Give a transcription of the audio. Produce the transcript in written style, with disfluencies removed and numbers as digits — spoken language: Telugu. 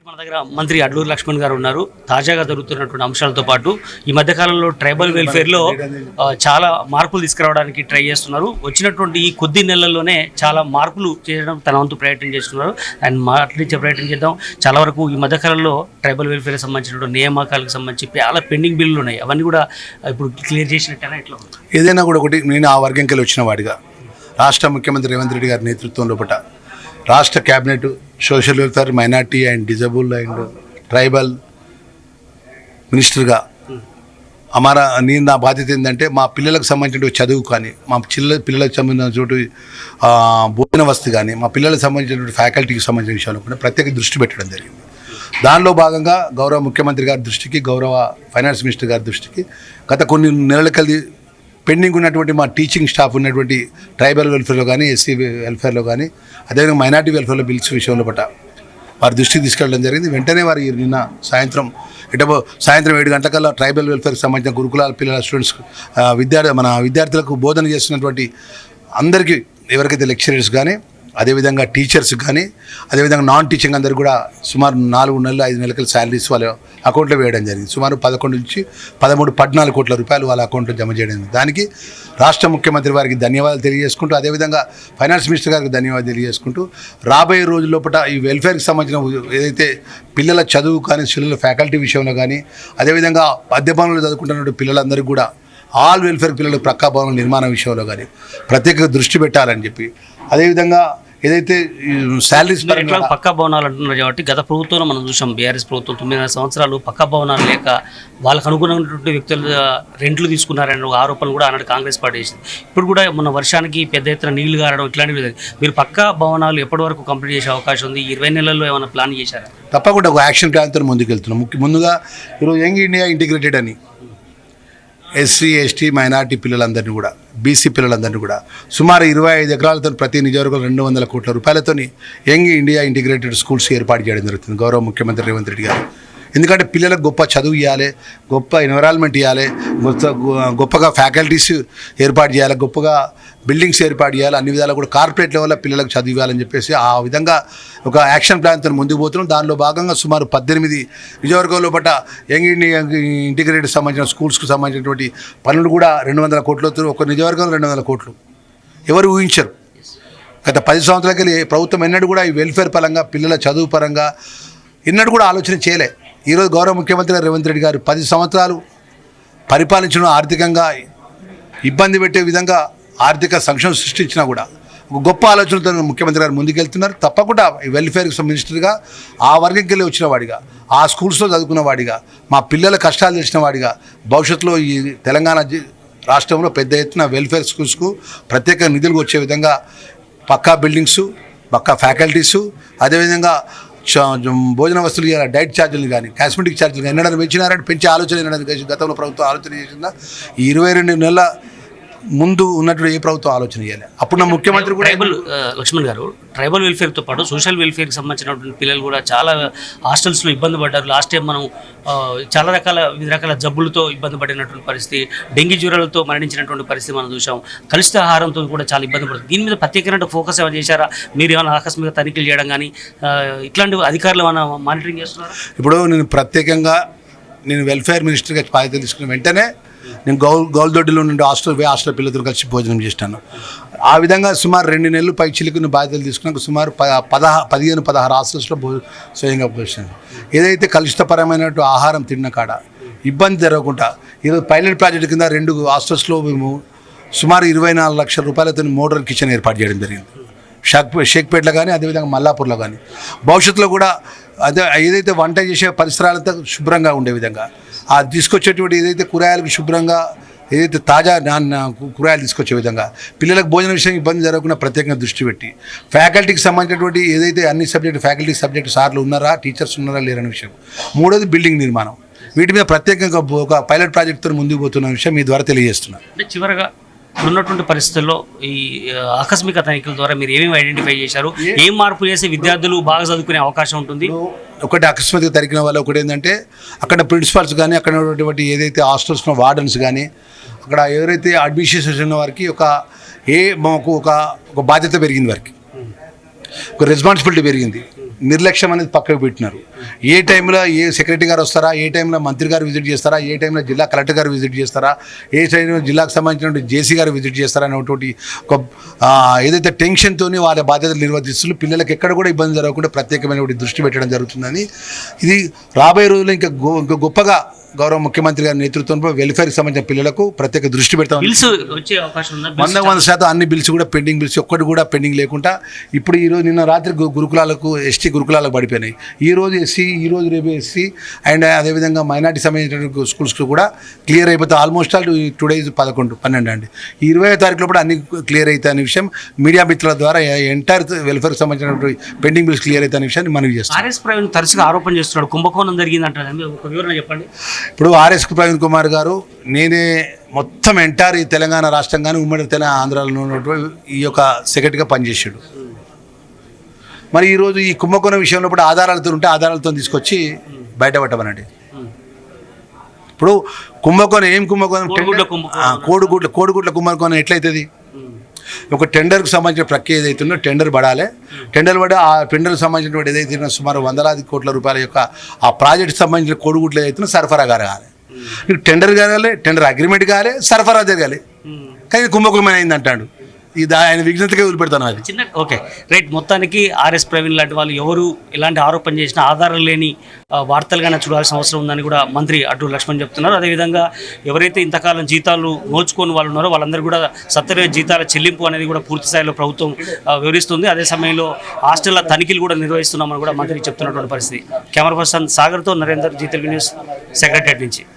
మన దగ్గర మంత్రి అడ్లూరు లక్ష్మణ్ గారు ఉన్నారు. తాజాగా జరుగుతున్నటువంటి అంశాలతో పాటు ఈ మధ్యకాలంలో ట్రైబల్ వెల్ఫేర్లో చాలా మార్పులు తీసుకురావడానికి ట్రై చేస్తున్నారు. వచ్చినటువంటి ఈ కొద్ది నెలల్లోనే చాలా మార్పులు చేయడం తన వంతు ప్రయత్నం చేస్తున్నారు. అండ్ మాట్లాడించే ప్రయత్నం చేద్దాం. చాలా వరకు ఈ మధ్యకాలంలో ట్రైబల్ వెల్ఫేర్కి సంబంధించినటువంటి నియామకాలకు సంబంధించి చాలా పెండింగ్ బిల్లులు ఉన్నాయి. అవన్నీ కూడా ఇప్పుడు క్లియర్ చేసినట్టేనా ఎట్లా? ఏదైనా కూడా ఒకటి, నేను ఆ వర్గంకి వచ్చిన వాడిగా రాష్ట్ర ముఖ్యమంత్రి రేవంత్ రెడ్డి గారి నేతృత్వంలో రాష్ట్ర cabinet social welfare, minority and disable and tribal మినిస్టర్గా నేను నా బాధ్యత ఏంటంటే మా పిల్లలకు సంబంధించిన చదువు కానీ, మా పిల్లలకు సంబంధించిన చోటు భోజన వసతి కానీ, మా పిల్లలకు సంబంధించినటువంటి ఫ్యాకల్టీకి సంబంధించిన విషయాలు కూడా ప్రత్యేక దృష్టి పెట్టడం జరిగింది. దానిలో భాగంగా గౌరవ ముఖ్యమంత్రి గారి దృష్టికి, గౌరవ ఫైనాన్స్ మినిస్టర్ గారి దృష్టికి గత కొన్ని నెలల కలిగి పెండింగ్ ఉన్నటువంటి మా టీచింగ్ స్టాఫ్ ఉన్నటువంటి ట్రైబల్ వెల్ఫేర్లో కానీ, ఎస్సీ వెల్ఫేర్లో కానీ, అదేవిధంగా మైనార్టీ వెల్ఫేర్లో బిల్స్ విషయంలో వారి దృష్టికి తీసుకెళ్ళడం జరిగింది. వెంటనే వారు నిన్న సాయంత్రం 7 గంటలకల్లా ట్రైబల్ వెల్ఫేర్కి సంబంధించిన గురుకులాల పిల్లల స్టూడెంట్స్ విద్యార్థులకు బోధన చేస్తున్నటువంటి అందరికీ, ఎవరికైతే లెక్చరర్స్ కానీ, అదేవిధంగా టీచర్స్ కానీ, అదేవిధంగా నాన్ టీచింగ్ అందరికీ కూడా సుమారు 4 నెలలు 5 నెలల శాలరీస్ వాళ్ళ అకౌంట్లో వేయడం జరిగింది. సుమారు 11 నుంచి 14 కోట్ల రూపాయలు వాళ్ళ అకౌంట్లో జమ చేయడం జరిగింది. దానికి రాష్ట్ర ముఖ్యమంత్రి వారికి ధన్యవాదాలు తెలియజేసుకుంటూ, అదేవిధంగా ఫైనాన్స్ మినిస్టర్ గారికి ధన్యవాదాలు తెలియజేసుకుంటూ, రాబోయే రోజుల్లో ఈ వెల్ఫేర్కి సంబంధించిన ఏదైతే పిల్లల చదువు కానీ, పిల్లల ఫ్యాకల్టీ విషయంలో కానీ, అదేవిధంగా అద్దె భవనంలో చదువుకుంటున్న పిల్లలందరికీ కూడా ఆల్ వెల్ఫేర్ పిల్లలు పక్కా భవనం నిర్మాణ విషయంలో కానీ ప్రత్యేక దృష్టి పెట్టాలని చెప్పి, అదేవిధంగా ఏదైతే శాలరీస్ పక్కా భవనాలు అంటున్నారు కాబట్టి గత ప్రభుత్వంలో మనం చూసాం. బీఆర్ఎస్ ప్రభుత్వం 9 సంవత్సరాలు పక్కా భవనాలు లేక వాళ్ళకు అనుగుణమైనటువంటి వ్యక్తులు రెంట్లు తీసుకున్నారనే ఆరోపణలు కూడా ఆనాడు కాంగ్రెస్ పార్టీ చేసింది. ఇప్పుడు కూడా మొన్న వర్షానికి పెద్ద ఎత్తున నీళ్లు గారడం ఇట్లాంటివి, మీరు పక్కా భవనాలు ఎప్పటి వరకు కంప్లీట్ చేసే అవకాశం ఉంది? 20 నెలల్లో ఏమైనా ప్లాన్ చేశారా? తప్పకుండా ఒక యాక్షన్ ప్లాన్తో ముందుకెళ్తున్నాం. ముందుగా ఈరోజు యంగ్ ఇండియా ఇంటిగ్రేటెడ్ అని ఎస్సీ, ఎస్టీ, మైనార్టీ పిల్లలందరినీ కూడా, బీసీ పిల్లలందరినీ కూడా సుమారు 25 ఎకరాలతో ప్రతి నియోజకవర్గం 200 కోట్ల రూపాయలతో యంగ్ ఇండియా ఇంటిగ్రేటెడ్ స్కూల్స్ ఏర్పాటు చేయడం జరుగుతుంది గౌరవ ముఖ్యమంత్రి రేవంత్ రెడ్డి గారు. ఎందుకంటే పిల్లలకు గొప్ప చదువు ఇవ్వాలి, గొప్ప ఎన్విరాన్మెంట్ ఇవ్వాలి, గొప్పగా ఫ్యాకల్టీస్ ఏర్పాటు చేయాలి, గొప్పగా బిల్డింగ్స్ ఏర్పాటు చేయాలి, అన్ని విధాలు కూడా కార్పొరేట్ లెవెల్లో పిల్లలకు చదువు ఇవ్వాలని చెప్పేసి ఆ విధంగా ఒక యాక్షన్ ప్లాన్తో ముందుకు పోతున్నాం. దానిలో భాగంగా సుమారు 18 నియోజకవర్గంలో యంగ్ ఇండియా ఇంటిగ్రేటెడ్ సంబంధించిన స్కూల్స్కు సంబంధించినటువంటి పనులు కూడా 200 కోట్లతో, ఒక నియోజకవర్గంలో 200 కోట్లు ఎవరు ఊహించరు. గత 10 సంవత్సరాలకి ప్రభుత్వం ఎన్నడూ కూడా ఈ వెల్ఫేర్ పరంగా, పిల్లల చదువు పరంగా ఎన్నడూ కూడా ఆలోచన చేయలే. ఈరోజు గౌరవ ముఖ్యమంత్రి రేవంత్ రెడ్డి గారు 10 సంవత్సరాలు పరిపాలించడం, ఆర్థికంగా ఇబ్బంది పెట్టే విధంగా ఆర్థిక సంక్షోభం సృష్టించినా కూడా ఒక గొప్ప ఆలోచనతో ముఖ్యమంత్రి గారు ముందుకెళ్తున్నారు. తప్పకుండా వెల్ఫేర్కి మినిస్టర్గా, ఆ వర్గంకి వెళ్ళి వచ్చిన వాడిగా, ఆ స్కూల్స్లో చదువుకున్న వాడిగా, మా పిల్లల కష్టాలు తెలిసిన వాడిగా, భవిష్యత్తులో ఈ తెలంగాణ రాష్ట్రంలో పెద్ద ఎత్తున వెల్ఫేర్ స్కూల్స్కు ప్రత్యేక నిధులు వచ్చే విధంగా పక్కా బిల్డింగ్సు, పక్కా ఫ్యాకల్టీసు, అదేవిధంగా భోజన వస్తువులు కానీ, డైట్ ఛార్జీలు కానీ, కాస్మెటిక్ ఛార్జీలు కానీ ఎన్నడూ పెంచినారంటే పెంచే ఆలోచన గతంలో ప్రభుత్వం ఆలోచన చేసిందా? ఈ 22 నెలల ముందు ఉన్నటువంటి ఏ ప్రభుత్వం ఆలోచన చేయాలి. అప్పుడు నా ముఖ్యమంత్రి కూడా లక్ష్మణ్ గారు ట్రైబల్ వెల్ఫేర్తో పాటు సోషల్ వెల్ఫేర్కి సంబంధించినటువంటి పిల్లలు కూడా చాలా హాస్టల్స్లో ఇబ్బంది పడ్డారు. లాస్ట్ టైం మనం చాలా వివిధ రకాల జబ్బులతో ఇబ్బంది పడినటువంటి పరిస్థితి, డెంగీ జ్వరాలతో మరణించినటువంటి పరిస్థితి మనం చూసాం. కలుషిత ఆహారంతో కూడా చాలా ఇబ్బంది పడుతుంది. దీని మీద ప్రత్యేకమైన ఫోకస్ ఏమైనా చేశారా? మీరు ఏమైనా ఆకస్మిక తనిఖీలు చేయడం కానీ ఇట్లాంటి అధికారులు ఏమైనా మానిటరింగ్ చేస్తున్నారా? ఇప్పుడు నేను వెల్ఫేర్ మినిస్టర్గా బాధ్యత తీసుకున్న వెంటనే నేను గౌల్దొడ్డిలో నుండి హాస్టల్ పిల్లలతో కలిసి భోజనం చేస్తాను. ఆ విధంగా సుమారు 2 నెలలు పైచిలకు బాధ్యతలు తీసుకున్నాక సుమారు 15-16 హాస్టల్స్లో స్వయంగా పోషిస్తాను. ఏదైతే కలుషితపరమైన ఆహారం తిన్న కాడ ఇబ్బంది జరగకుండా ఈరోజు పైలట్ ప్రాజెక్టు కింద 2 హాస్టల్స్లో మేము సుమారు 24 లక్షల రూపాయలతో మోడల్ కిచెన్ ఏర్పాటు చేయడం జరిగింది. షేక్పేటలో కానీ, అదేవిధంగా మల్లాపూర్లో కానీ. భవిష్యత్తులో కూడా ఏదైతే వంట చేసే పరిసరాలతో శుభ్రంగా ఉండే విధంగా తీసుకొచ్చేటువంటి ఏదైతే కూరగాయలకు శుభ్రంగా, ఏదైతే తాజా కూరగాయలు తీసుకొచ్చే విధంగా, పిల్లలకు భోజన విషయం ఇబ్బంది జరగకుండా ప్రత్యేకంగా దృష్టి పెట్టి, ఫ్యాకల్టీకి సంబంధించినటువంటి ఏదైతే అన్ని ఫ్యాకల్టీ సబ్జెక్టు సార్లు ఉన్నారా, టీచర్స్ ఉన్నారా లేరనే విషయం. 3వది బిల్డింగ్ నిర్మాణం. వీటి మీద ప్రత్యేకంగా ఒక పైలట్ ప్రాజెక్టుతో ముందుకు పోతున్న విషయం మీ ద్వారా తెలియజేస్తున్నాను. చివరగా ఉన్నటువంటి పరిస్థితుల్లో ఈ ఆకస్మిక తనిఖీల ద్వారా మీరు ఏమేమి ఐడెంటిఫై చేశారు? ఏం మార్పు చేసి విద్యార్థులు బాగా చదువుకునే అవకాశం ఉంటుంది? ఒకటి ఆకస్మిక తనిఖీల వల్ల ఒకటి ఏంటంటే అక్కడ ప్రిన్సిపాల్స్ కానీ, అక్కడ ఉన్నటువంటి ఏదైతే హాస్టల్స్లో వార్డన్స్ కానీ, అక్కడ ఎవరైతే అడ్మినిస్ట్రేషన్ ఉన్న వారికి మాకు ఒక బాధ్యత పెరిగింది, వారికి ఒక రెస్పాన్సిబిలిటీ పెరిగింది. నిర్లక్ష్యం అనేది పక్కకు పెట్టినారు. ఏ టైంలో ఏ సెక్రటరీ గారు వస్తారా, ఏ టైంలో మంత్రి గారు విజిట్ చేస్తారా, ఏ టైంలో జిల్లా కలెక్టర్ గారు విజిట్ చేస్తారా, ఏ టైంలో జిల్లాకు సంబంధించినటువంటి జేసీ గారు విజిట్ చేస్తారా అనేటువంటి ఒక ఏదైతే టెన్షన్తో వాళ్ళ బాధ్యతలు నిర్వర్తిస్తూ పిల్లలకు ఎక్కడ కూడా ఇబ్బంది జరగకుండా ప్రత్యేకమైన దృష్టి పెట్టడం జరుగుతుందని, ఇది రాబోయే రోజుల్లో ఇంకా గొప్పగా గౌరవ ముఖ్యమంత్రి గారి నేతృత్వంలో వెల్ఫేర్కి సంబంధించిన పిల్లలకు ప్రత్యేక దృష్టి పెడతాం. బిల్స్ వచ్చే అవకాశం ఉందా? 100% అన్ని బిల్స్ కూడా పెండింగ్ బిల్స్ ఒక్కటి కూడా పెండింగ్ లేకుండా ఇప్పుడు ఈరోజు నిన్న రాత్రి గురుకులాలకు ఎస్టీ గురుకులాలకు పడిపోయినాయి. ఈరోజు ఎస్సీ, ఈరోజు రేపు ఎస్సీ అండ్ అదేవిధంగా మైనార్టీ సంబంధించిన స్కూల్స్ కూడా క్లియర్ అయిపోతాయి. ఆల్మోస్ట్ ఆల్ టుడే 12 అండి. ఈ 20వ తారీఖు కూడా అన్ని క్లియర్ అవుతాయి అనే విషయం మీడియా మిత్రుల ద్వారా ఎంటైర్ వెల్ఫేర్కి సంబంధించినటువంటి పెండింగ్ బిల్స్ క్లియర్ అవుతాయి అనే విషయాన్ని మనవి చేస్తాం. ఆర్ఎస్ ప్రవీణ్ తరచుగా ఆరోపణ చేస్తున్నాడు, కుంభకోణం జరిగిందంటే ఒక వివరణ చెప్పండి. ఇప్పుడు ఆర్ఎస్ ప్రవీణ్ కుమార్ గారు నేనే మొత్తం ఎంటైర్ ఈ తెలంగాణ రాష్ట్రం కానీ ఉమ్మడి తెలంగాణ ఆంధ్రాలో ఉన్నటువంటి ఈ యొక్క సెక్రటరీగా పనిచేసాడు. మరి ఈరోజు ఈ కుంభకోణం విషయంలో కూడా ఆధారాలతో ఉంటే ఆధారాలతో తీసుకొచ్చి బయటపడమనండి. ఇప్పుడు కుంభకోణం ఏం కుంభకోణం? కోడిగుడ్ల కుంభకోణం ఎట్లయితుంది? ఒక టెండర్కు సంబంధించిన ప్రక్రియ ఏదైతుందో టెండర్ పడాలి. టెండర్ పడి ఆ టెండర్కి సంబంధించినటువంటి ఏదైతే సుమారు 100,000 కోట్ల రూపాయల యొక్క ఆ ప్రాజెక్ట్కి సంబంధించిన కోడిగుడ్లు ఏదైతే సరఫరా జరగాలి. టెండర్ జరగాలి, టెండర్ అగ్రిమెంట్ కావాలి, సరఫరా జరగాలి. కానీ కుంభకోణం అయింది అంటాడు. ఇది ఆయన విజ్ఞతగా వదిలిపెడతాను. అది చిన్న ఓకే రైట్. మొత్తానికి ఆర్ఎస్ ప్రవీణ్ లాంటి వాళ్ళు ఎవరు ఎలాంటి ఆరోపణ చేసినా ఆధారం లేని వార్తలుగానే చూడాల్సిన అవసరం ఉందని కూడా మంత్రి అడ్డు లక్ష్మణ్ చెప్తున్నారు. అదేవిధంగా ఎవరైతే ఇంతకాలం జీతాలు నోచుకొని వాళ్ళు ఉన్నారో వాళ్ళందరూ కూడా సత్వర జీతాల చెల్లింపు అనేది కూడా పూర్తి స్థాయిలో ప్రభుత్వం వివరిస్తుంది. అదే సమయంలో హాస్టళ్ల తనిఖీలు కూడా నిర్వహిస్తున్నామని కూడా మంత్రి చెప్తున్నటువంటి పరిస్థితి. కెమెరా పర్సన్ సాగర్తో Narender, Zee Telugu news, secretariat నుంచి.